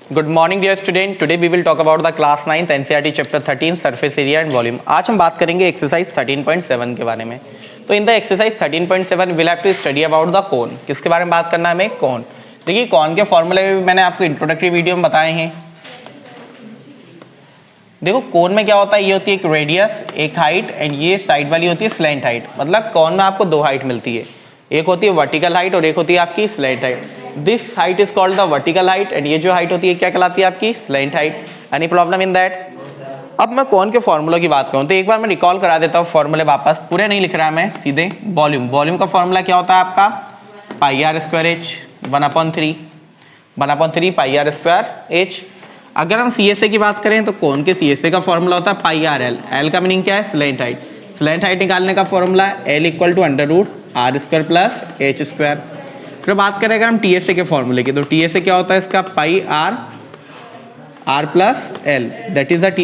Good morning dear student. Today we will talk about the class 9th NCERT chapter 13 surface area and volume. आज हम बात करेंगे exercise 13.7 के बारे में। तो in the exercise 13.7 will have to study about the cone. किसके बारे में बात करना है हमें? कोन। देखिए कोन के फॉर्मूले भी मैंने आपको इंट्रोडक्टरी वीडियो में बताए हैं। देखो कोन में क्या होता है, ये होती है एक रेडियस, एक हाइट एंड ये साइड वाली होती है स्लैंट हाइट। मतलब कोन में आपको दो हाइट मिलती है, एक होती है वर्टिकल हाइट और एक होती है आपकी slant height. This height is called the vertical height and ये जो हाइट होती है क्या कहलाती है? आपकी slant height. Any problem in that? अब मैं कोन के फॉर्मूला की बात करूं तो एक बार मैं रिकॉल करा देता हूं फॉर्मूले वापस, पूरे नहीं लिख रहा मैं, सीधे वॉल्यूम। वॉल्यूम का फॉर्मूला क्या होता है आपका? Pi are square h 1/3 pi are square h. अगर हम CSA की बात करें तो कोन के CSA का फॉर्मूला होता है पाई आर एल। एल का मीनिंग क्या है? Slant height. स्लैंट हाइट निकालने का फॉर्मूला है L equal to under root R square plus H square. फिर बात करें अगर हम TSA के फॉर्मूले की, तो TSA क्या होता है इसका? Pi r plus l, that is the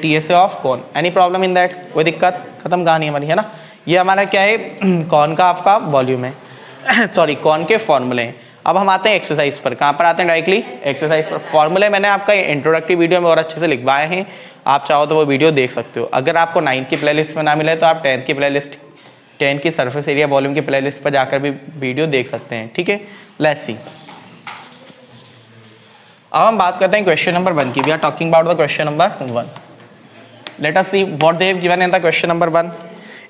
TSA of cone. Any problem in that? कोई दिक्कत? खत्म कहानी हमारी, है ना। ये हमारा क्या है? कोन का आपका वॉल्यूम है सॉरी कोन के फॉर्मूले हैं। अब हम आते हैं एक्सरसाइज पर। कहाँ पर आते हैं? डायरेक्टली एक्सरसाइज पर। फॉर्मूले मैंने आपका इंट्रोडक्टरी वीडियो में और अच्छे से लिखवाए हैं, आप चाहो तो वो वीडियो देख सकते हो। अगर आपको 9th की प्लेलिस्ट में ना मिले तो आप 10th की प्लेलिस्ट, 10 की सरफेस एरिया वॉल्यूम की प्लेलिस्ट पर जाकर भी वीडियो देख सकते हैं। ठीक है, लेट्स सी। अब हम बात करते हैं क्वेश्चन नंबर 1 की। We are talking about the question number 1। Let us see what they have given in the question number 1।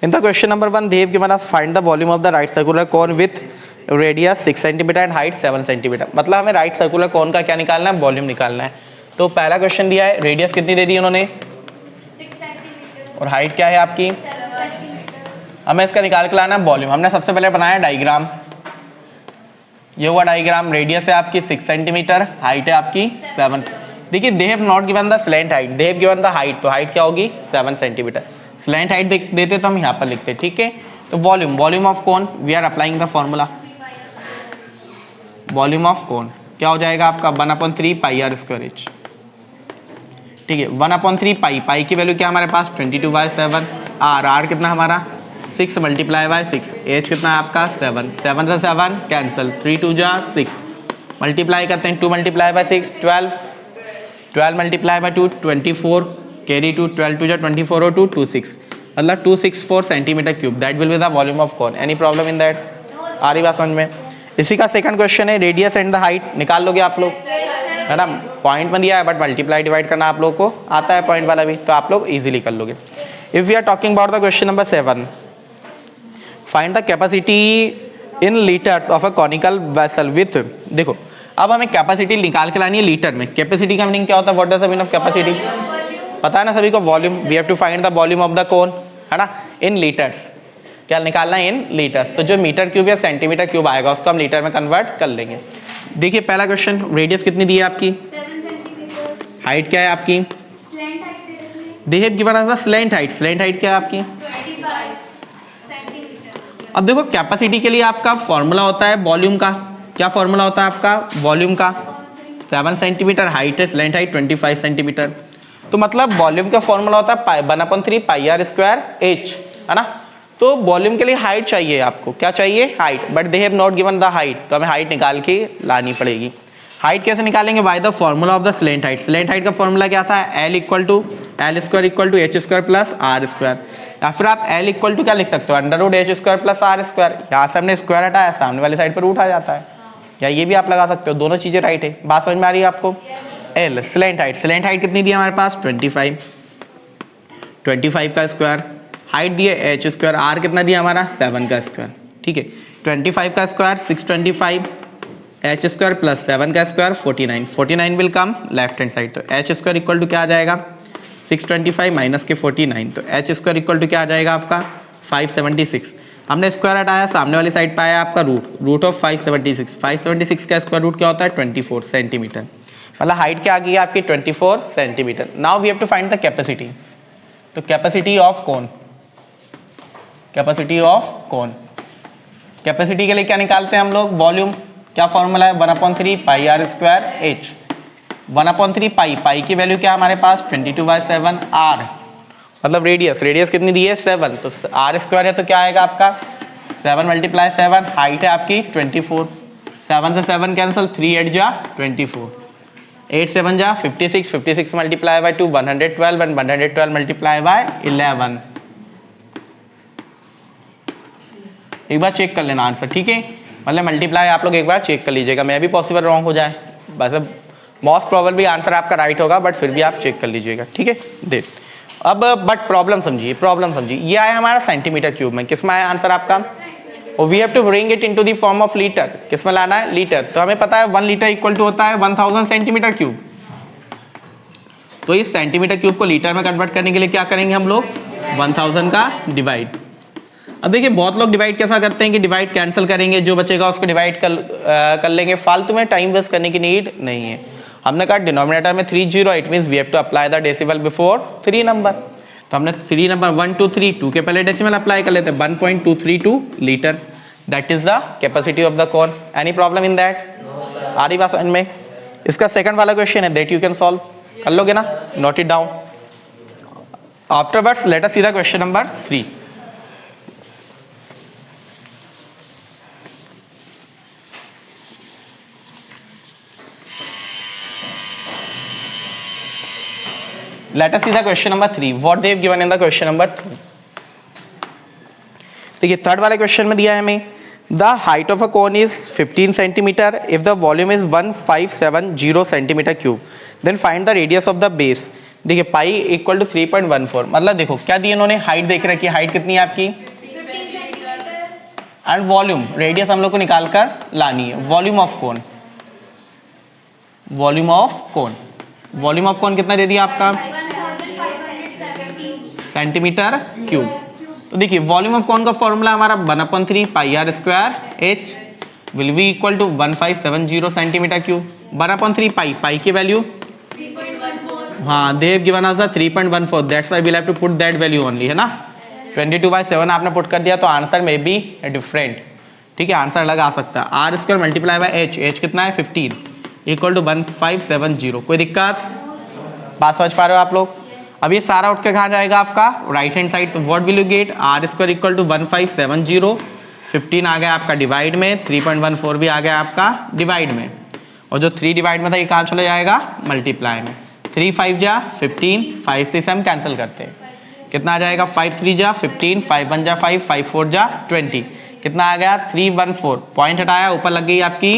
In the question number 1 they have given us find the volume of the right circular cone with radius 6 cm and height 7 cm। मतलब हमें right circular cone का क्या निकालना है? Volume निकालना है। तो पहला क्वेश्चन दिया है, रेडियस कितनी दे दी उन्होंने? 6 सेंटीमीटर और हाइट क्या है आपकी? 7 सेंटीमीटर। हमें इसका निकाल के लाना है वॉल्यूम। हमने सबसे पहले बनाया डायग्राम, ये हुआ डायग्राम। रेडियस है आपकी 6 सेंटीमीटर, हाइट है आपकी 7। देखिए they have not given the slant height, they have given the height, तो हाइट क्या होगी? 7 सेंटीमीटर। स्लैंट हाइट देते तो हम यहाँ पर लिखते, ठीक है। तो volume, volume of cone, we are applying the formula. Volume of cone क्या हो जाएगा आपका? 1/3 पाई आर स्क्वायर एच। ठीक है, 1/3 पाई, पाई की वैल्यू क्या हमारे पास? 22/7। आर कितना हमारा? 6 × 6। एच कितना है आपका? 7। 7 से 7 कैंसिल, 3 2 जा 6। मल्टीप्लाई करते हैं, 2 × 6 12, 12 × 2 24, कैरी 2, 12 2 जा 24 और 2 26, मतलब 264 centimetre cube. That will be the volume of cone. Any problem in that? आ रही बात समझ में? इसी का सेकंड क्वेश्चन है, रेडियस एंड द हाइट निकाल लोगे आप लोग, है ना। पॉइंट में दिया है बट मल्टीप्लाई डिवाइड करना आप लोगों को आता है, पॉइंट वाला भी, तो आप लोग इजीली कर लोगे। If we are talking about the question number 7, find the capacity in litres of a conical vessel with. देखो अब हमें कैपेसिटी निकाल के लानी है लीटर में। कैपेसिटी का मीनिंग क्या होता है? What does the meaning of capacity? पता है ना सभी को? Volume. We have to find the volume of the cone, है ना, इन लीटर्स। क्या निकालना है? In litres. तो जो मीटर क्यूब या सेंटीमीटर क्यूब आएगा उसको हम लीटर में कन्वर्ट कर लेंगे। देखिए पहला क्वेश्चन, रेडियस कितनी दी है आपकी? 7 सेंटीमीटर। हाइट क्या है आपकी? स्लैंट हाइट दे रखी है दे have given us the slant height. Slant height क्या है आपकी? 25 सेंटीमीटर। अब देखो कैपेसिटी के लिए आपका फॉर्मूला होता है वॉल्यूम का। क्या फॉर्मूला होता है आपका वॉल्यूम का? 7 सेंटीमीटर, हाइट है स्लैंट हाइट 25 सेंटीमीटर। तो मतलब वॉल्यूम का फॉर्मूला होता है 1/3 पाई आर स्क्वायर एच, है ना। तो वॉल्यूम के लिए हाइट चाहिए आपको, क्या चाहिए? Height. But they have not given the height, तो हमें हाइट निकाल के लानी पड़ेगी। हाइट कैसे निकालेंगे? By the formula of the slant height. Slant height का फॉर्मूला क्या था? L square equal to H square plus R square. या फिर आप एल इक्वल टू क्या लिख सकते हो? Under root H square plus R square. यहाँ से हमने स्क्वायर हटाया, सामने वाली साइड पर रूट आ जाता है, या ये भी आप लगा सकते हो। दोनों चीजें राइट है। बात समझ में आ रही है आपको? L slant height, slant height कितनी दी है हमारे पास? 25 का स्क्वायर। हाइट दिए एच स्क्वायर, आर कितना दिया हमारा? 7 का स्क्वायर। ठीक है, 25 का स्क्वायर 625, एच स्क्वायर प्लस 7 का square 49। 49 will come left hand side, तो एच स्क्वायर इक्वल टू क्या आ जाएगा? 625 माइनस के 49, तो एच स्क्वायर इक्वल टू क्या आ जाएगा आपका? 576। हमने स्क्वायर हटाया, सामने वाली साइड पर आया आपका रूट ऑफ 576। 576 का स्क्वायर रूट क्या होता है? 24 सेंटीमीटर। मतलब हाइट क्या आ गई आपकी? 24 centimetre. Now we have to find the capacity. तो capacity of cone, capacity of cone, capacity के लिए क्या निकालते हैं हम लोग? वॉल्यूम। क्या फॉर्मूला है? 1/3 pi are square h. 1/3 pi, pi की वैल्यू क्या हमारे पास? 22/7। आर मतलब रेडियस, रेडियस कितनी दी है? 7, तो आर स्क्वायर है तो क्या आएगा आपका? 7 × 7। हाइट है आपकी 24, 7 से 7 कैंसिल, 3 8 जा 24। 8 7 जा 56, 56 multiply by 2 112 and 112 multiply by 11। एक बार चेक कर लेना आंसर, ठीक है, मतलब मल्टीप्लाई आप लोग एक बार चेक कर लीजिएगा, मैं भी पॉसिबल रॉन्ग हो जाए, बस अब मोस्ट प्रोबेबली आंसर आपका राइट होगा, बट फिर भी आप चेक कर लीजिएगा, ठीक है। देख अब बट प्रॉब्लम समझिए, प्रॉब्लम समझिए, ये आया हमारा सेंटीमीटर क्यूब में, किस में आया आंसर आपका, और we have to bring it into the form of litre, किस में लाना है, लीटर, तो हमें पता है 1 लीटर इक्वल टू होता है 1000 सेंटीमीटर क्यूब, तो इस सेंटीमीटर क्यूब को लीटर में कन्वर्ट करने के लिए क्या करेंगे हम लोग, 1000 का डिवाइड। अब देखिए बहुत लोग डिवाइड कैसा करते हैं कि डिवाइड कैंसिल करेंगे, जो बचेगा उसको डिवाइड कर लेंगे, फालतू में टाइम वेस्ट करने की नीड नहीं है। हमने कहा डिनोमिनेटर में 30, it means we have to apply the decimal before 3 number, तो हमने 3 नंबर 1 2 3 2 के पहले डेसिमल अप्लाई कर लेते हैं, 1.232 litre, that is the capacity of the cone. Any problem in that? आ रही बात समझ में? इसका सेकंड वाला क्वेश्चन है, दैट यू कैन सॉल्व, कर लोगे ना, note it down. Afterwards late us C the question number 3। Let us see the question number 3. What they have given in the question number 3. देखिए थर्ड वाले question में दिया है हमें, the height of a cone is 15 centimetre if the volume is 1570 centimetre cube, then find the radius of the base. देखिए pi equal to 3.14, मतलब देखो क्या दिया इन्होंने, हाइट देख रखी है, हाइट कितनी है आपकी, 15 सेंटीमीटर, एंड वॉल्यूम, रेडियस हम लोग को निकाल कर लानी है, volume of cone, volume of cone, volume of कोन कितना दे दिया आपका, 1570 सेंटीमीटर क्यूब। तो देखिए वॉल्यूम ऑफ कोन का फॉर्मूला हमारा 1/3 pi are square h will be equal to 1570 centimetre cube, 1/3 pi की वैल्यू 3.14, हाँ they have given us 3.14, that's why we have to put that value only, है ना, 22/7 आपने put कर दिया तो आंसर में बी डिफरेंट, ठीक है, आंसर अलग आ सकता है। R square multiply by H कितना है 15 इक्वल टू 1570, कोई दिक्कत, बात समझ पा रहे हो आप लोग? अब ये सारा उठ के कहाँ जाएगा आपका, राइट हैंड साइड, तो what will you get, R square equal to 1570, 15 आ गया आपका डिवाइड में, 3.14 भी आ गया आपका डिवाइड में, और जो 3 डिवाइड में था ये कहाँ चला जाएगा, मल्टीप्लाई में, 3 5 जा 15, 5 से हम कैंसिल करते हैं, कितना आ जाएगा, 5 3 जा 15, 5 1 जा 5, 5 4 जा 20, कितना आ गया 314, पॉइंट हटाया ऊपर लग गई आपकी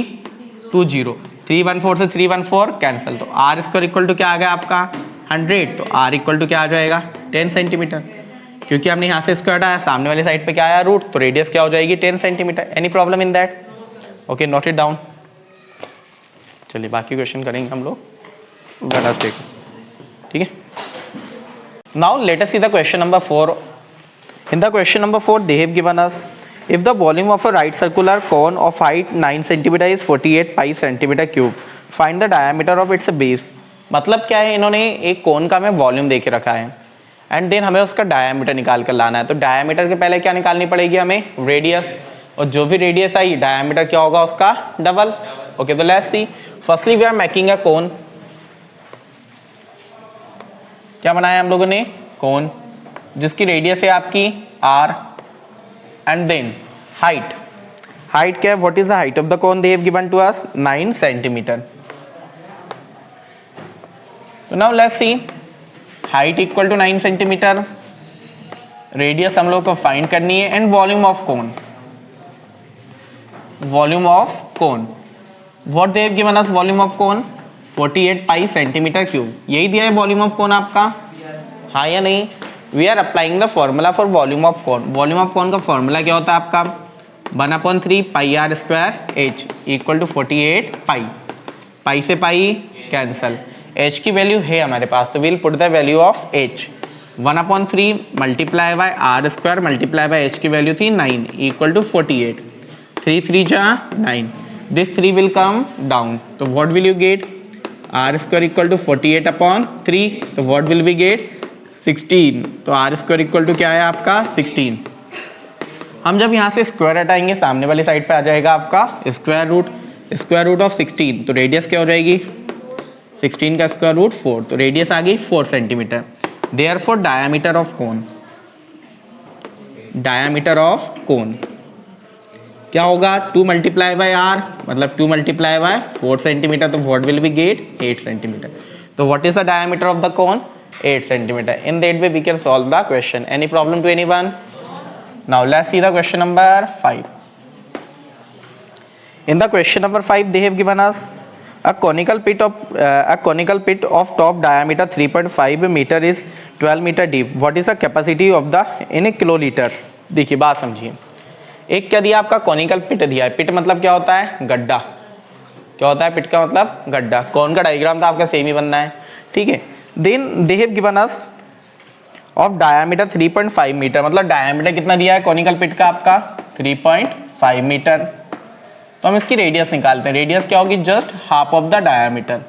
20, 314 से 314 कैंसिल, तो आर स्क्वायर इक्वल टू क्या आ गया आपका 100, तो आर इक्वल टू क्या आ जाएगा 10 सेंटीमीटर, क्योंकि हमने यहाँ से स्क्वायर हटाया, सामने वाली साइड पे क्या आया रूट, तो रेडियस क्या हो जाएगी 10 centimetre. Any problem in that? Okay, note it down. चलिए बाकी क्वेश्चन करेंगे हम लोग वेडनेसडे को, ठीक है। Now let us C the question number 4। In the question number 4 they have given us, if the volume of a right circular cone of height 9 cm is 48 pi centimeter cube, find the diameter of its base। मतलब क्या है, इन्होंने एक कोन का हमें volume दे के रखा है एंड देन हमें उसका डायमीटर निकाल कर लाना है, तो डायमीटर के पहले क्या निकालनी पड़ेगी हमें, रेडियस, और जो भी रेडियस आई डायमीटर क्या होगा उसका डबल। ओके, तो let's see, firstly we are making a cone, क्या बनाया हम लोगों ने, कोन जिसकी रेडियस है आपकी r, and then height क्या है, what is the height of the cone they have given to us, 9 centimeter। तो now let's see, height equal to 9 centimeter, radius हम लोग को फाइंड करनी है, and volume of cone, volume of cone, what they have given us volume of cone 48 pi centimetre cube, यही दिया है volume of कोन आपका, हाँ या नहीं? We are applying the formula for volume of cone. Volume of cone का formula क्या होता है आपका, 1/3 pi are square h equal to 48 pi, pi से पाई कैंसल, एच की वैल्यू है हमारे पास, तो will put the value of h, 1/3 multiply by r square multiply by h की वैल्यू थी 9 इक्वल टू 48, 3 3 जा 9, दिस 3 विल कम डाउन, तो what will you get, R square equal to 48/3, तो व्हाट विल वी गेट 16, तो are square equal to क्या है आपका 16। हम जब यहाँ से स्क्वायर हटाएंगे सामने वाली साइड पे आ जाएगा आपका स्क्वायर रूट ऑफ 16, तो रेडियस क्या हो जाएगी 16 का स्क्वायर रूट 4, तो रेडियस आ गई 4 centimetre. Therefore diameter of cone क्या होगा 2 मल्टीप्लाई बाय आर मतलब 2 मल्टीप्लाई बाय 4 सेंटीमीटर, तो what will be get 8 centimetre. तो what is the diameter of the cone 8 centimetre. In that way we can solve the question. Any problem to anyone? Now let's see the question number 5. In the question number 5 they have given us a conical pit of top diameter 3.5 meter is 12 meter deep. What is the capacity of the in kiloliters? देखिए बात समझिए. एक क्या दिया आपका conical पिट दिया है. पिट मतलब क्या होता है? गड्ढा. क्या होता है पिट का मतलब? गड्ढा. कौन का डायग्राम था आपका सेम ही बनना है. ठीक है. Then they have given us of diameter 3.5 metre मतलब डायमीटर कितना दिया है कॉनिकल पिट का आपका 3.5 मीटर. तो हम इसकी रेडियस निकालते हैं. रेडियस क्या होगी? Just half of the diameter.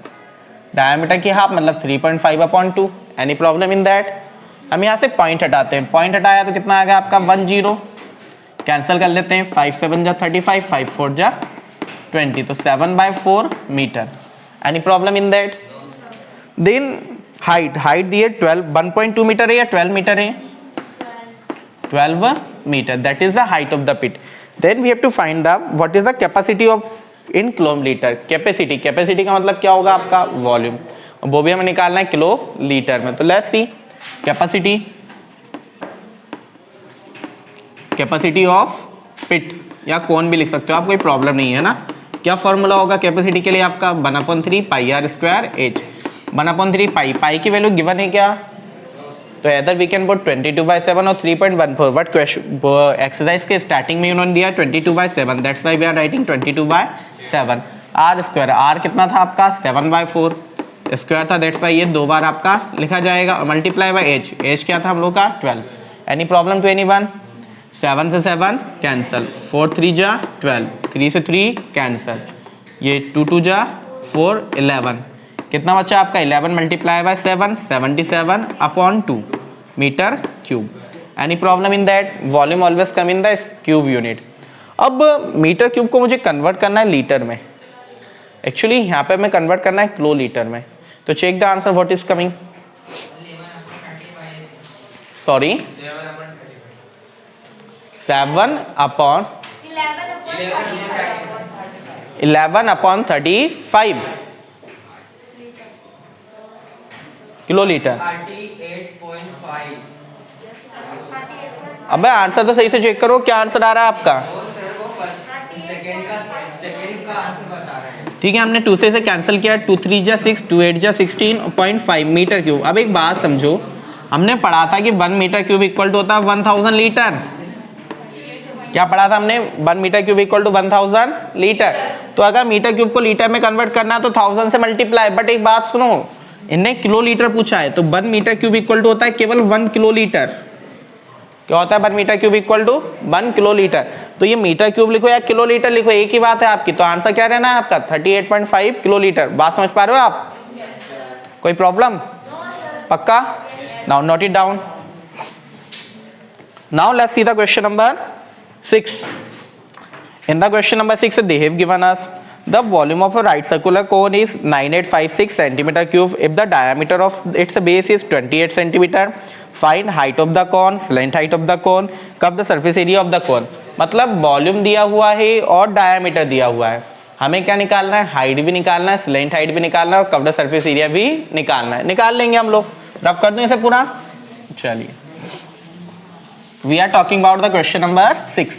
Diameter की हाफ मतलब 3.5/2. Any problem in that? हम यहाँ से पॉइंट हटाते हैं. पॉइंट हटाया तो कितना आ गया आपका 10. कैंसिल कर लेते हैं. 5 7 जा 35, 5 4 जा 20, तो 7/4 metre. Any problem in that? Then height दिए 1.2 मीटर है या 12 मीटर है? 12 metre. That is the height of the pit. Then we have to find the what is the capacity of in kilometre. Capacity का मतलब क्या होगा आपका? Volume. वो भी हमें निकालना है किलो लीटर में. तो let's see capacity of pit या कौन भी लिख सकते हो आप, कोई प्रॉब्लम नहीं है ना. क्या फॉर्मूला होगा कैपेसिटी के लिए आपका? 1/3 pi are square h. 1/3 pi की वैल्यू गिवन है क्या? तो इधर वी कैन पुट 22/7 और 3.14. बट एक्सरसाइज के स्टार्टिंग में उन्होंने दिया 22/7. That's why we are writing 22/7. R square, R कितना था आपका? 7/4 स्क्वायर था. दैट्स व्हाई ये 2 बार आपका लिखा जाएगा. Multiply by H. एच क्या था हम लोग का? 12. Any problem to anyone? 7 से 7 कैंसल. 4 3 जा 12, 3 से 3 कैंसल. ये 2 2 जा 4 11. कितना बचा आपका? 11 multiply by 7 77/2 metre cube. Any problem in that? Volume always come in the cube unit. अब मीटर क्यूब को मुझे कन्वर्ट करना है लीटर में. एक्चुअली यहाँ पे मैं कन्वर्ट करना है किलो लीटर में. तो check the answer what is coming. Sorry 11/35 kilolitre. 38.5. अबे आंसर तो सही से चेक करो. क्या आंसर आ रहा है आपका? सेकंड का आंसर बता रहे हैं. ठीक है, हमने 2 से कैंसिल किया. 2 3 जा 6, 2 8 जा 16.5 मीटर क्यूब. अब एक बात समझो, हमने पढ़ा था कि 1 मीटर क्यूब इक्वल टू होता है 1000 लीटर. क्या पढ़ा था हमने? 1 metre cube equal to 1000 litre. तो अगर मीटर क्यूब को लीटर में कन्वर्ट करना है तो 1000 से मल्टीप्लाई. बट एक बात सुनो, इनने किलो लीटर पूछा है, तो 1 मीटर क्यूब इक्वल टू होता है केवल 1 किलो लीटर. क्या होता है 1 metre cube equal to 1 kilolitre. तो ये मीटर क्यूब लिखो या किलो लीटर लिखो, एक ही बात है आपकी. तो आंसर क्या रहना है आपका? 38.5 किलो लीटर. बात समझ पा रहे हो आप? कोई प्रॉब्लम? पक्का? Now note it down. Now let's see the question number 6. In the question number 6 they have given us the volume of a right circular cone is 9856 centimeter cube if the diameter of its base is 28 centimeter. Find height of the cone, slant height of the cone, curve the surface area of the cone. मतलब volume दिया हुआ है और diameter दिया हुआ है. हमें क्या निकालना है? हाइट भी निकालना है, स्लेंट हाइट भी निकालना है और कर्व द सरफेस एरिया भी निकालना है. निकाल लेंगे हम लोग. रफ कर दूं इसे पूरा. चलिए, we are talking about the question number 6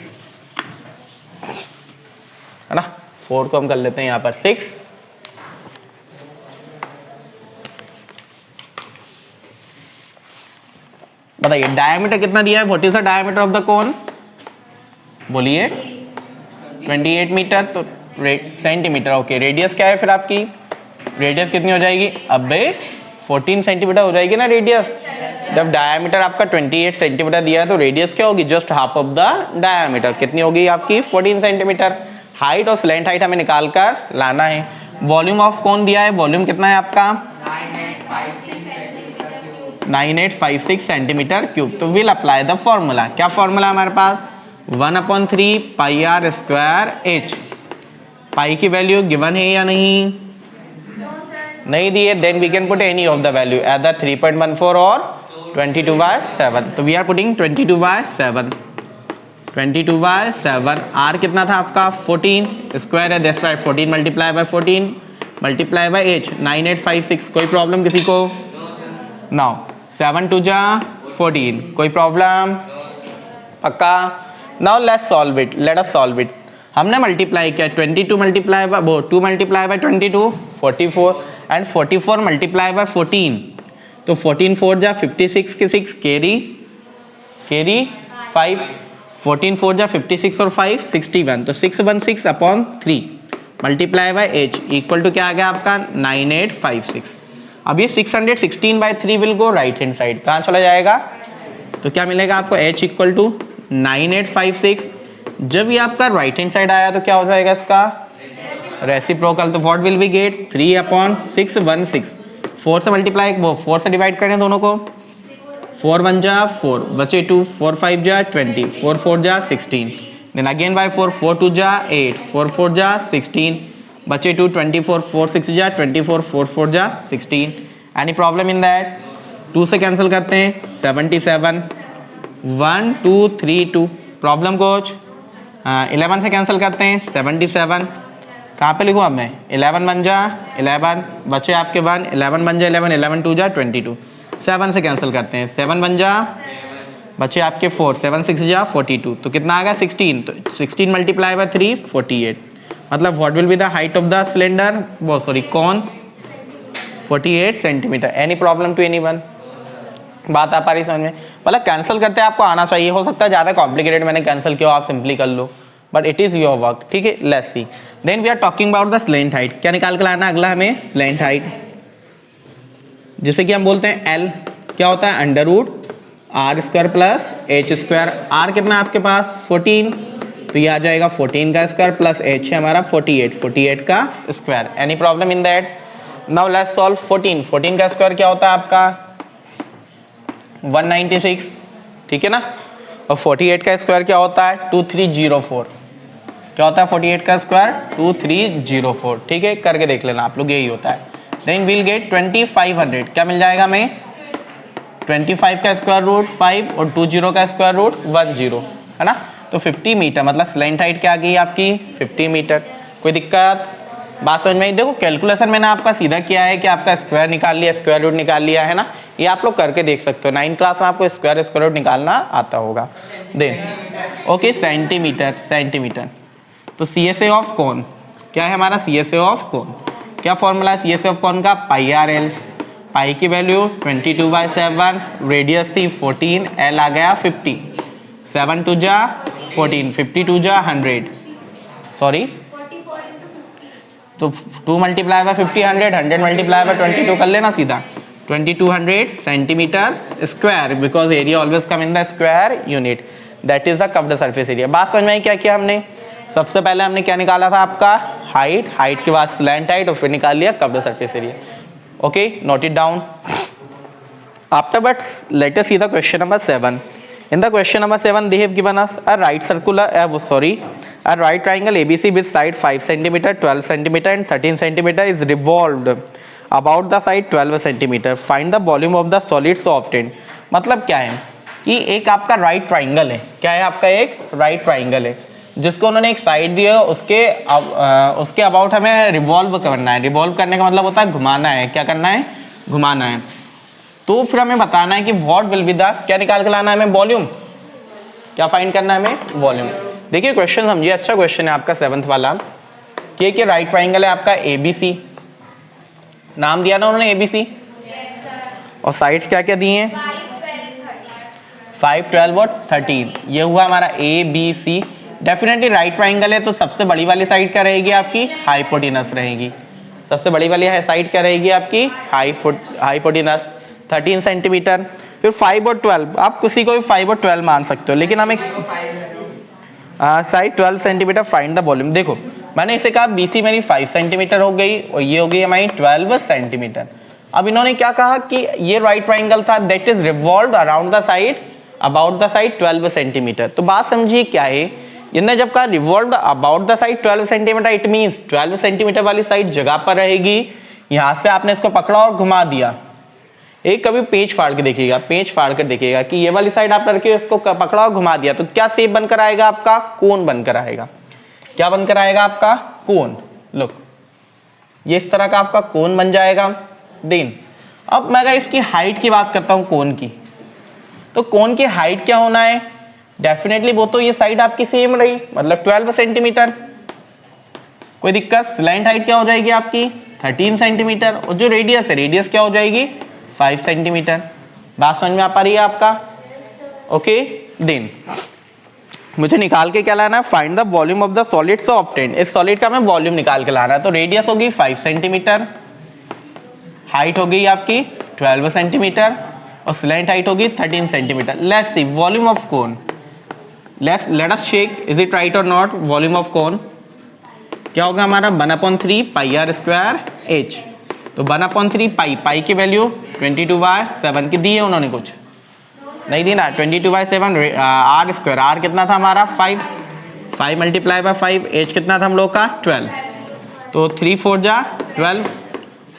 है ना. 4 को हम कर लेते हैं यहाँ पर 6. बताइए डायमीटर कितना दिया है? What is the diameter of the कोन? बोलिए. 28 मीटर. तो सेंटीमीटर. ओके, रेडियस क्या है फिर आपकी? रेडियस कितनी हो जाएगी? अबे 14 सेंटीमीटर हो जाएगी ना रेडियस. जब डायमीटर आपका 28 सेंटीमीटर दिया है तो रेडियस क्या होगी? Just half of the diameter. कितनी होगी आपकी? 14 सेंटीमीटर. हाइट और स्लेंट हाइट हमें निकाल कर लाना है. वॉल्यूम ऑफ कौन दिया है? वॉल्यूम कितना है आपका? 9856 सेंटीमीटर क्यूब. तो विल अप्लाई द फॉर्मूला. क्या फॉर्मूला हमारे पास? 1/3 pi are square H. Pi की वैल्यू गिवन है या नहीं? नहीं दी है. Then we can put any of the value either 3.14 और 22/7. तो वी आर पुटिंग 22/7. 22/7, r कितना था आपका 14, स्क्वायर है that's right 14 multiply by 14 multiply by h 9856। कोई प्रॉब्लम किसी को? नाउ 7 2 जा 14, कोई प्रॉब्लम? पक्का? Now let us solve it. हमने मल्टीप्लाई किया 22 multiply by 2 multiply by 22 44 and 44 multiply by 14, तो 14 4 जा 56 के 6 कैरी 5, 14 4 जा 56 और 5 61, तो 616/3 multiply by h equal to क्या आ गया आपका 9856। अब ये 616/3 will go right hand side, कहाँ चला जाएगा? तो क्या मिलेगा आपको h इक्वल टू 9856। जब ये आपका राइट हैंड साइड आया तो क्या हो जाएगा इसका रेसिप्रोकल, तो व्हाट विल बी गेट 3/616। 4 से मल्टीप्लाई 4 से डिवाइड करें दोनों को, 4 1 जा 4 बचे 2, 4 5 जा 20, 4 4 जा 16, देन अगेन बाय 4 4 2 जा 8, 4 4 जा 16 बचे 2, 24 4 6 जा 24, 4 4 जा 16। Any problem in that? 2 से कैंसिल करते हैं 77 1 2 3 2, प्रॉब्लम कोच? 11 से कैंसिल करते हैं 77, कहाँ पे लिखूँ अब मैं 11 बन जा 11 बचे आपके 1, 11 बन जा 11, 11 2 जा 22, 7 से कैंसिल करते हैं 7 बन जा बचे आपके 4, 7 6 जा 42, तो कितना आ गया 16, तो 16 मल्टीप्लाई बाय 3 48, मतलब what will be the height of the cylinder कौन 48 centimetre. Any problem to anyone? बात आ पा रही समझ में? मतलब कैंसिल करते आपको आना चाहिए, हो सकता है ज़्यादा कॉम्प्लिकेटेड मैंने कैंसिल किया, आप सिंपली कर लो, but it is your work. ठीक है, let's see. Then we are talking about the slant height. क्या निकाल कर लाना अगला हमें? स्लेंट हाइट, जिसे कि हम बोलते हैं एल। क्या होता है? Under root r² plus h²। r कितना है आपके पास 14, तो ये आ जाएगा 14 का स्क्वायर प्लस h है हमारा 48 का square. Any problem in that? Now let's solve 14 का स्क्वायर क्या होता है आपका 196, ठीक है ना। और 48 का स्क्वायर क्या होता है 2304। क्या होता है 48 का स्क्वायर 2304। ठीक है, करके देख लेना आप लोग, यही होता है। Then will get 2500। क्या मिल जाएगा हमें 25 का स्क्वायर रूट 5 और 20 का स्क्वायर रूट 10, है ना। तो 50 मीटर, मतलब स्लेंट हाइट क्या आ गई आपकी 50 मीटर। कोई दिक्कत? बात समझ में आई? देखो कैलकुलेशन मैंने आपका सीधा किया है कि आपका स्क्वायर निकाल लिया, स्क्वायर रूट निकाल लिया, है ना। ये आप लोग करके देख सकते हो, 9th क्लास में आपको स्क्वायर रूट निकालना आता होगा। Then okay, centimetre. तो CSA ऑफ कोन क्या है हमारा? CSA ऑफ कोन क्या फॉर्मूला है CSA ऑफ कोन का? πRL। पाई की वैल्यू 22/7, रेडियस थी 14, L आ गया 50, 7 2 जा 14, 52 जा 100, सॉरी, तो 2 मल्टीप्लाई बाय 50 100 मल्टीप्लाई बाय 22 कर लेना सीधा, 2200 centimetre square, because area always come in the square unit, that is the curved surface area. बात समझ में आई? क्या किया हमने? सबसे पहले हमने क्या निकाला था आपका हाइट के बाद स्लैंट हाइट और फिर निकाल लिया curved surface area. Okay, note it down. Afterwards, let us see the question number 7. In the question number 7, they have given us a right triangle ABC with side 5 cm, 12 cm and 13 cm is revolved about the side 12 cm. Find the volume of the solid so obtained. मतलब क्या है कि एक आपका right triangle है। क्या है आपका? एक राइट ट्राइंगल है जिसको उन्होंने एक साइड दी है, उसके अबाउट हमें रिवॉल्व करना है। रिवॉल्व करने का मतलब होता है घुमाना है। क्या करना है? घुमाना है। तो फिर हमें बताना है कि व्हाट विल बी द, क्या निकाल के लाना है हमें? वॉल्यूम। क्या फाइंड करना है हमें? वॉल्यूम। देखिए क्वेश्चन समझिए, अच्छा क्वेश्चन है आपका 7th वाला। कि राइट ट्राइंगल है आपका ABC, नाम दिया ना उन्होंने ABC, और साइड्स क्या क्या दिए हैं 5 12 और 13। ये हुआ हमारा ABC। डेफिनेटली राइट ट्राइंगल है तो सबसे बड़ी वाली साइड क्या रहेगी आपकी? हाइपोटेनस रहेगी। सबसे बड़ी वाली साइड क्या रहेगी आपकी? Hypotenuse 13 centimetre. फिर 5 और 12, आप किसी को भी 5 और 12 मान सकते हो, लेकिन हमें side 12 centimetre. Find the volume. देखो मैंने इसे कहा BC मेरी 5 सेंटीमीटर हो गई और ये हो गई हमारी 12 सेंटीमीटर। अब इन्होंने क्या कहा कि ये राइट ट्राइंगल था that is revolved around the side about the side 12 centimetre. तो बात समझिए क्या है, इन्होंने जब कहा revolved about the side 12 centimetre, it means 12 centimetre वाली साइड जगह पर रहेगी। यहां से आपने इसको पकड़ा और घुमा दिया, एक कभी पेज फाड़ के देखिएगा, पेज फाड़ कर देखिएगा कि ये वाली साइड आप रखिए, इसको पकड़ा और घुमा दिया तो क्या शेप बनकर आएगा आपका? कोन बनकर आएगा। क्या बनकर आएगा आपका? कोन। लुक, ये इस तरह का आपका कोन बन जाएगा। देन अब मैं अगर इसकी हाइट की बात करता हूं कोन की, तो कोन की हाइट क्या होना है? डेफिनेटली वो तो ये साइड आपकी सेम रही, मतलब 12 सेंटीमीटर। कोई दिक्कत? स्लैंट हाइट क्या हो जाएगी आपकी? 13 सेंटीमीटर। और जो रेडियस है, रेडियस क्या हो जाएगी? 5 सेंटीमीटर। बात समझ में आ पा रही है आपका? ओके। देन मुझे निकाल के क्या लाना है? Find the volume of the solid so obtained. इस सॉलिड का मैं वॉल्यूम निकाल के लाना है। तो रेडियस होगी 5 सेंटीमीटर, हाइट हो गई आपकी 12 सेंटीमीटर और स्लैंट हाइट होगी 13 centimetre. Let's see volume of cone. Let us check is it right और नॉट। वॉल्यूम ऑफ कोन क्या होगा हमारा? 1/3 पाई आर स्क्वायर एच। तो 1/3 पाई, पाई की वैल्यू 22/7 की दी है उन्होंने, कुछ नहीं दी ना। 22/7 आर स्क्वायर, आर कितना था हमारा? 5, 5 मल्टीप्लाई बाय 5, एच कितना था हम लोग का? 12। तो 3 4 जा 12,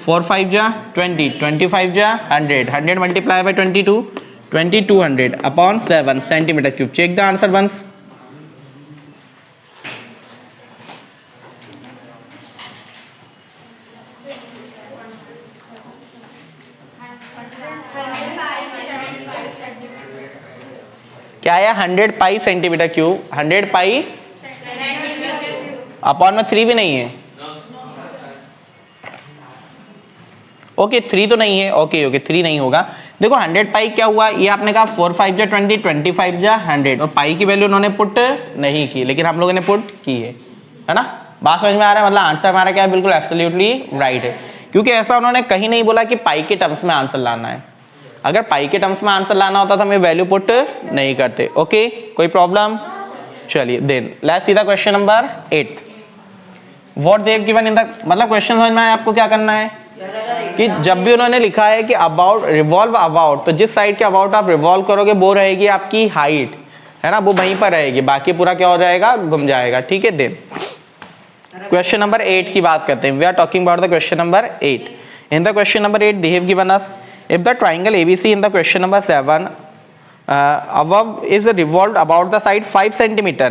4 5 जा 20, 25 जा 100, 100 multiply by 22, 2200 upon 7 centimetre cube. Check the answer once. क्या है? 100 pi centimetre cube. 100 pi upon में 3 भी नहीं है। ओके 3 तो नहीं है। ओके ओके 3 नहीं होगा। देखो 100 पाई क्या हुआ? ये आपने कहा 4 5 जा 20, 25 जा 100 और पाई की वैल्यू उन्होंने पुट नहीं की, लेकिन हम लोगों ने पुट की है ना? बात समझ में आ रहा है? मतलब आंसर हमारा क्या है? बिल्कुल एब्सोल्युटली राइट है, क्योंकि ऐसा उन्होंने कहीं नहीं बोला कि पाई के टर्म्स में आंसर लाना है। अगर पाई के टर्म्स में आंसर लाना होता तो हमें वैल्यू पुट नहीं करते। ओके कोई प्रॉब्लम? चलिए then let's see the question number 8। What they have given in the, मतलब क्वेश्चन समझ में आया आपको? क्या करना है कि जब भी उन्होंने लिखा है कि अबाउट, रिवॉल्व अबाउट, तो जिस साइड के अबाउट आप रिवॉल्व करोगे वो रहेगी आपकी हाइट, है ना? वो वहीं पर रहेगी, बाकी पूरा क्या हो जाएगा? घूम जाएगा। ठीक है। देन क्वेश्चन नंबर 8 की बात करते हैं। We are talking about the question number 8। In the question number 8 they have given us if the triangle ABC in the question number 7 above is revolved about the side 5 centimeter,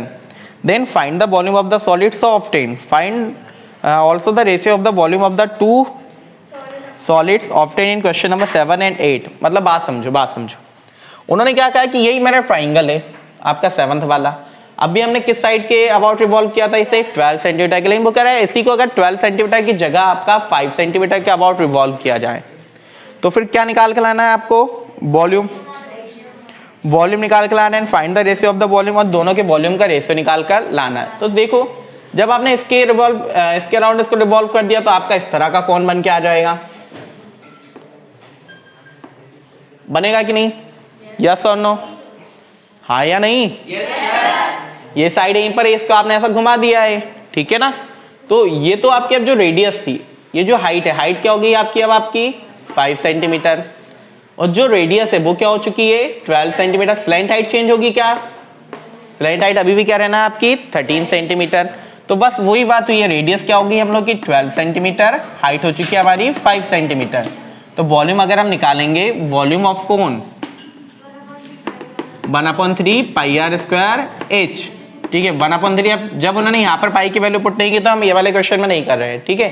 then find the volume of the solid so obtained. Find also the ratio of the volume of the two solids obtained in question number 7 and 8। मतलब बात समझो, बात समझो। उन्होंने क्या कहा कि यही मेरा ट्राइंगल है आपका 7th वाला। अभी हमने किस साइड के अबाउट रिवॉल्व किया था इसे? 12 सेंटीमीटर के। लेकिन वो कह रहा है इसी को अगर 12 सेंटीमीटर की जगह आपका 5 सेंटीमीटर के अबाउट रिवॉल्व किया जाए तो फिर क्या निकाल के लाना है आपको? वॉल्यूम। वॉल्यूम निकाल के लाना है। Find the ratio of the volume, और दोनों के वॉल्यूम का रेशियो निकाल कर लाना है। तो देखो जब आपने इसके अराउंड इसको रिवॉल्व कर दिया तो आपका इस तरह का कोन बन के आ जाएगा। बनेगा कि नहीं? यस और नो? हाँ या नहीं? ये साइड यहीं पर है, इसको आपने ऐसा घुमा दिया है, ठीक है ना? तो ये तो आपकी अब जो रेडियस थी, ये जो हाइट है, हाइट क्या होगी आपकी? अब आपकी 5 सेंटीमीटर, और जो रेडियस है वो क्या हो चुकी है? 12 सेंटीमीटर। स्लैंट हाइट चेंज होगी क्या? स्लैंट हाइट अभी भी क्या रहना है आपकी? 13 सेंटीमीटर। तो बस वही बात हुई है, रेडियस क्या होगी हम लोग की? 12 सेंटीमीटर, हाइट हो चुकी है हमारी 5 सेंटीमीटर। तो वॉल्यूम अगर हम निकालेंगे, volume of cone 1/3 pi are square h. ठीक है, 1/3। अब जब उन्होंने यहाँ पर पाई की वैल्यू पुट नहीं की तो हम ये वाले क्वेश्चन में नहीं कर रहे हैं। ठीक है,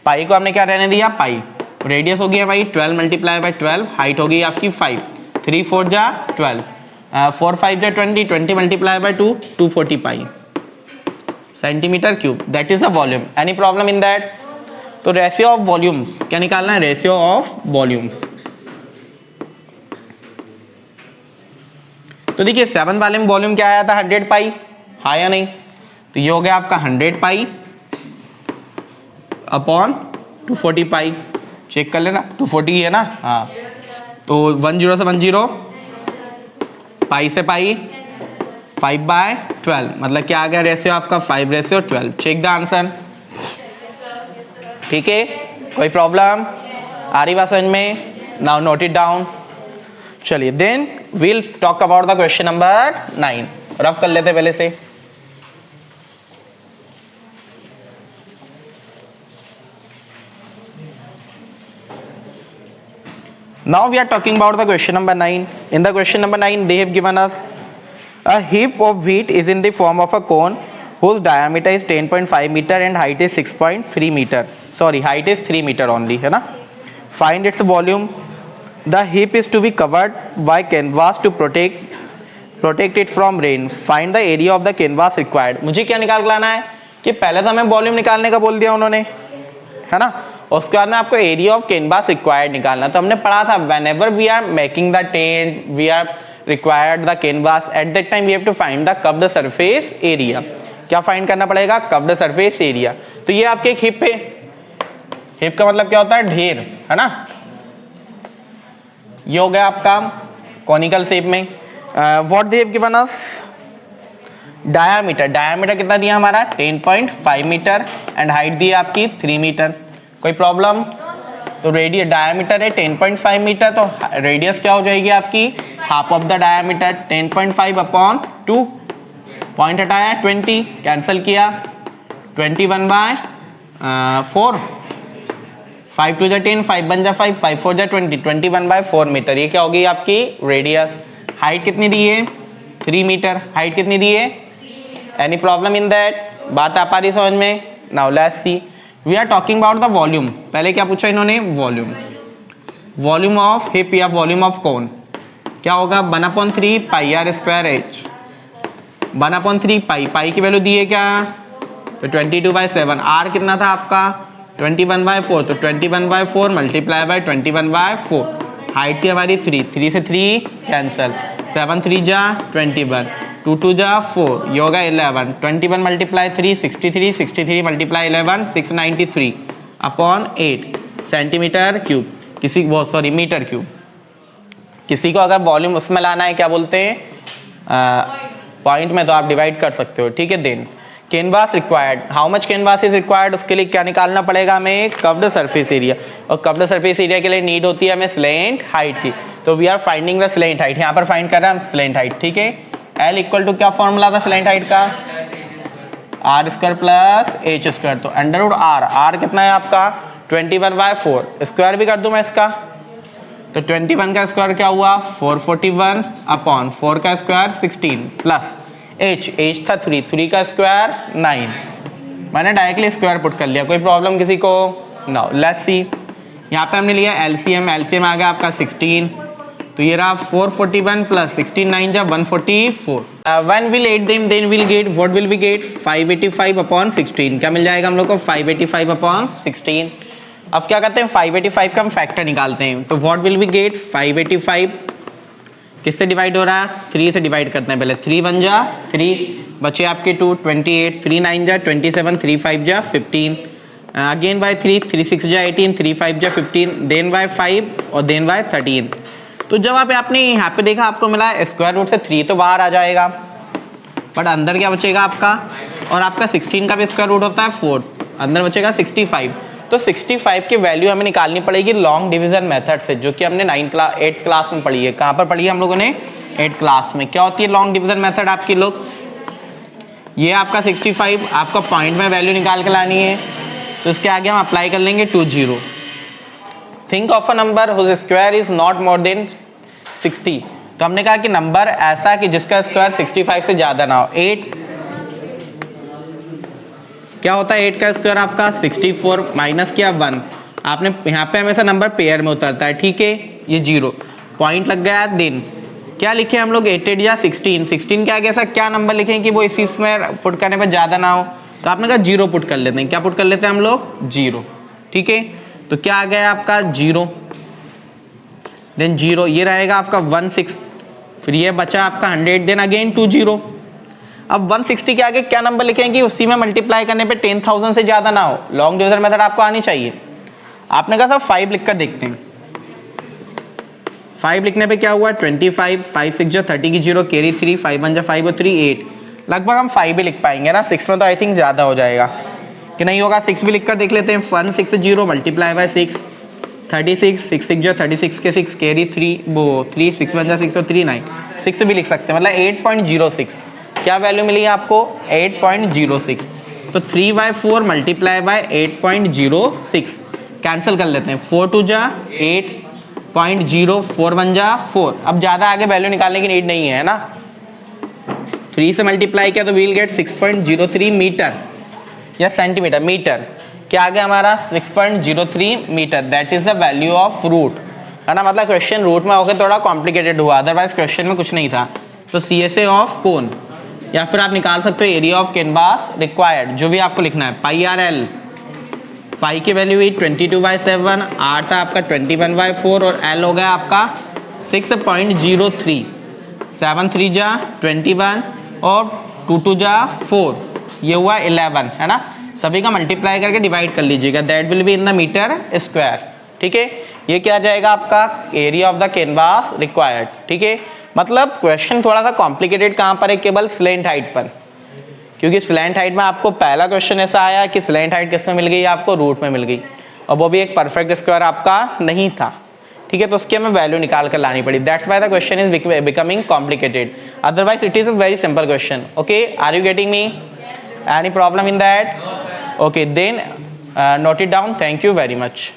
पाई को हमने क्या रहने दिया? पाई। रेडियस हो गया भाई 12 मल्टीप्लाई बाय 12, हाइट हो गई आपकी 5, 3 4 जा 12, 4 5 जा 20, 20 multiply by 2, 240 pi centimetre cube. That is a volume. Any problem in that? तो रेशियो ऑफ वॉल्यूम्स क्या निकालना है? Ratio of volumes. तो देखिए 7 वाले में वॉल्यूम क्या आया था? 100 पाई। हाँ या नहीं? तो ये हो गया आपका 100 पाई अपॉन 240 पाई। चेक कर लेना, 240 है ना? हाँ, तो 10 से 10, पाई से पाई, 5/12, मतलब क्या आ गया रेशियो आपका? 5/12। Check the answer. ठीक है, कोई प्रॉब्लम आ रही बात समझ में? Now note it down. चलिए then we'll talk about the question number 9। Rough कर लेते पहले से। Now we are talking about the question number 9. In the question number 9, they have given us a heap of wheat is in the form of a cone whose diameter is 10.5 meter and height is 6.3 meter. Sorry, height is 3 meter only, है ना? Find its volume. The heap is to be covered by canvas to protect it from rain. Find the area of the canvas required. मुझे क्या निकाल के लाना है कि पहले तो हमें वॉल्यूम निकालने का बोल दिया उन्होंने, है ना? उसके बाद में आपको एरिया ऑफ कैनवास रिक्वायर्ड निकालना। तो हमने पढ़ा था whenever we are making the tent we are required the canvas at that time we have to find the curved surface area. क्या फाइंड करना पड़ेगा? Curved surface area. तो ये आपके एक हिप है। हिप का मतलब क्या होता है? ढेर, है ना? ये हो गया आपका कॉनिकल शेप में। What they have given us? Diameter. Diameter कितना दिया हमारा? 10.5 मीटर एंड हाइट दी आपकी 3 मीटर। कोई प्रॉब्लम? तो रेडियस डायामीटर है 10.5 मीटर, तो रेडियस क्या हो जाएगी आपकी? Half of the diameter 10.5 upon 2, point हटाया 20, कैंसिल किया 21/4, 5 2 10, 5 बन जा 5, 5 4 जा 20, 21/4 मीटर। ये क्या होगी आपकी रेडियस। हाइट कितनी दी है? 3 मीटर। हाइट कितनी दी है? Any problem in that? बात आ पा रही समझ में? Now let's see, we are talking about the volume. पहले क्या पूछा इन्होंने? वॉल्यूम। वॉल्यूम ऑफ हिप या वॉल्यूम ऑफ कोन क्या होगा? 1/3 pi r square h. 1/3 pi, pi की वैल्यू दी है क्या? तो 22/7। r कितना था आपका? 21/4, तो 21/4 मल्टीप्लाई बाय 21/4। हाइट थी हमारी 3, 3 से 3 कैंसल, 7 3 जा 21, 2 2 जा 4, ये होगा 11, 21 multiply 3 63, 63 multiply 11 693 upon 8 centimetre cube. किसी को सॉरी मीटर क्यूब। किसी को अगर वॉल्यूम उसमें लाना है क्या बोलते हैं? पॉइंट में, तो आप डिवाइड कर सकते हो, ठीक है। Then canvas required, how much canvas is required? उसके लिए क्या निकालना पड़ेगा हमें? Curved surface area. और कव्ड सरफेस एरिया के लिए नीड होती है हमें स्लेंट हाइट की। तो we are finding the slant height. यहाँ पर फाइंड कर रहे हैं हम स्लेंट हाइट, ठीक है। L इक्वल टू क्या फॉर्मूला था स्लेंट हाइट का? r square plus H square. तो अंडर r, r कितना है आपका? 21/4। स्क्वायर भी कर दूं मैं इसका, तो 21 का स्क्वायर क्या हुआ? 441 अपॉन 4 का स्क्वायर 16 प्लस h था 3, 3 का स्क्वायर 9। मैंने डायरेक्टली स्क्वायर पुट कर लिया। कोई प्रॉब्लम किसी को? नाउ लेट्स सी, यहाँ पे हमने लिया एलसीएम। एलसीएम आ गया आपका 16, तो ये रहा 441 प्लस 16 9 जा 144। When will add them then will get what will be get? 585 upon 16। क्या मिल जाएगा हम लोग को? 585 अपॉन 16। अब क्या करते हैं? 585 का हम फैक्टर निकालते हैं। तो व्हाट विल बी गेट? 585 किससे डिवाइड हो रहा है? 3 से डिवाइड करते हैं पहले। 3 1 जा 3, बचे आपके 2 28, 3 9 जा 27, 3 5 जा 15, अगेन बाय 3, 3 6 जा 18, 3 5 जा 15, देन बाय 5 और देन बाय 13। तो जब आपने यहाँ पे देखा आपको मिला स्क्वायर रूट से 3 तो बाहर आ जाएगा, बट अंदर क्या बचेगा आपका? और आपका 16 का भी स्क्वायर रूट होता है 4, अंदर बचेगा 65। तो 65 की वैल्यू हमें निकालनी पड़ेगी लॉन्ग डिवीजन मेथड से, जो कि हमने 8th क्लास में पढ़ी है। कहाँ पर पढ़ी है हम लोगों ने? 8th क्लास में। क्या होती है लॉन्ग डिवीजन मेथड आपकी लोग? ये आपका 65, आपका पॉइंट में वैल्यू निकाल के लानी है, तो इसके आगे हम अप्लाई कर लेंगे 20। Think of a number whose square is not more than 60। तो हमने कहा कि नंबर ऐसा कि जिसका स्क्वायर 65 से ज्यादा ना हो। 8 क्या होता है? 8 का स्क्वायर आपका 64 माइनस किया 1। आपने यहाँ पे हमेशा नंबर पेयर में उतरता है, ठीक है। ये 0 पॉइंट लग गया। देन क्या लिखे हम लोग? 8 या 16। 16 के आगे ऐसा क्या नंबर लिखें कि वो इसी में पुट करने पर ज्यादा ना हो? तो आपने कहा 0 पुट कर लेते हैं। क्या पुट कर लेते हैं हम लोग? 0, ठीक है। तो क्या आ गया आपका? 0, देन 0, ये रहेगा आपका 16, फिर ये बचा आपका 100, देन अगेन 20। अब 160 के आगे क्या नंबर लिखेंगे कि उसी में मल्टीप्लाई करने पे 10,000 से ज्यादा ना हो? लॉन्ग डिवीजन मेथड आपको आनी चाहिए। आपने कहा सब 5 लिखकर देखते हैं। 5 लिखने पे क्या हुआ? 25, 5 6 जा 30 की 0 कैरी 3, 5 1 जा 5 और 3 8। लगभग हम 5 भी लिख पाएंगे ना, 6 में तो आई थिंक ज्यादा हो जाएगा कि नहीं होगा। 6 भी लिखकर देख लेते हैं। 1 6 0 मल्टीप्लाई बाय 6 36, 6 6 जा 36 के 6 कैरी 3 वो 3 6 1 जा 6 और 3 9, 6 भी लिख सकते हैं, मतलब 8.06। क्या वैल्यू मिली है आपको? 8.06। तो 3/4 मल्टीप्लाई बाय 8.06 कैंसिल कर लेते हैं। 4 2 जा 8, 0.04 बन जा 4। अब ज़्यादा आगे वैल्यू निकालने की नीड नहीं है ना, 3 से मल्टीप्लाई किया तो वील गेट 6.03 मीटर या सेंटीमीटर, मीटर क्या आ गया हमारा 6.03 metre, that is the value of root, है ना। मतलब क्वेश्चन रूट में होकर थोड़ा कॉम्प्लिकेटेड हुआ, अदरवाइज क्वेश्चन में कुछ नहीं था। तो CSA ऑफ कोन, या फिर आप निकाल सकते हो एरिया ऑफ कैनवास रिक्वायर्ड, जो भी आपको लिखना है। पाई आर एल, फाई की वैल्यू हुई 22/7, आर था आपका 21/4 और एल हो गया आपका 6.03, 7 3 जा 21 और 2 2 जा 4, ये हुआ 11, है ना। सभी का मल्टीप्लाई करके डिवाइड कर लीजिएगा, that will be in the metre square, ठीक है। ये क्या आ जाएगा आपका area of the canvas required, ठीक है। मतलब क्वेश्चन थोड़ा सा कॉम्प्लिकेटेड कहाँ पर है, केवल स्लैंट हाइट पर, क्योंकि स्लैंट हाइट में आपको पहला क्वेश्चन ऐसा आया कि स्लैंट हाइट किस में मिल गई, आपको रूट में मिल गई, और वो भी एक परफेक्ट स्क्वायर आपका नहीं था, ठीक है। तो उसकी हमें वैल्यू निकाल कर लानी पड़ी, that's why the question is becoming complicated, otherwise it is a very simple question. Okay, are you getting me? Any problem in that? Okay, then note it down. Thank you very much.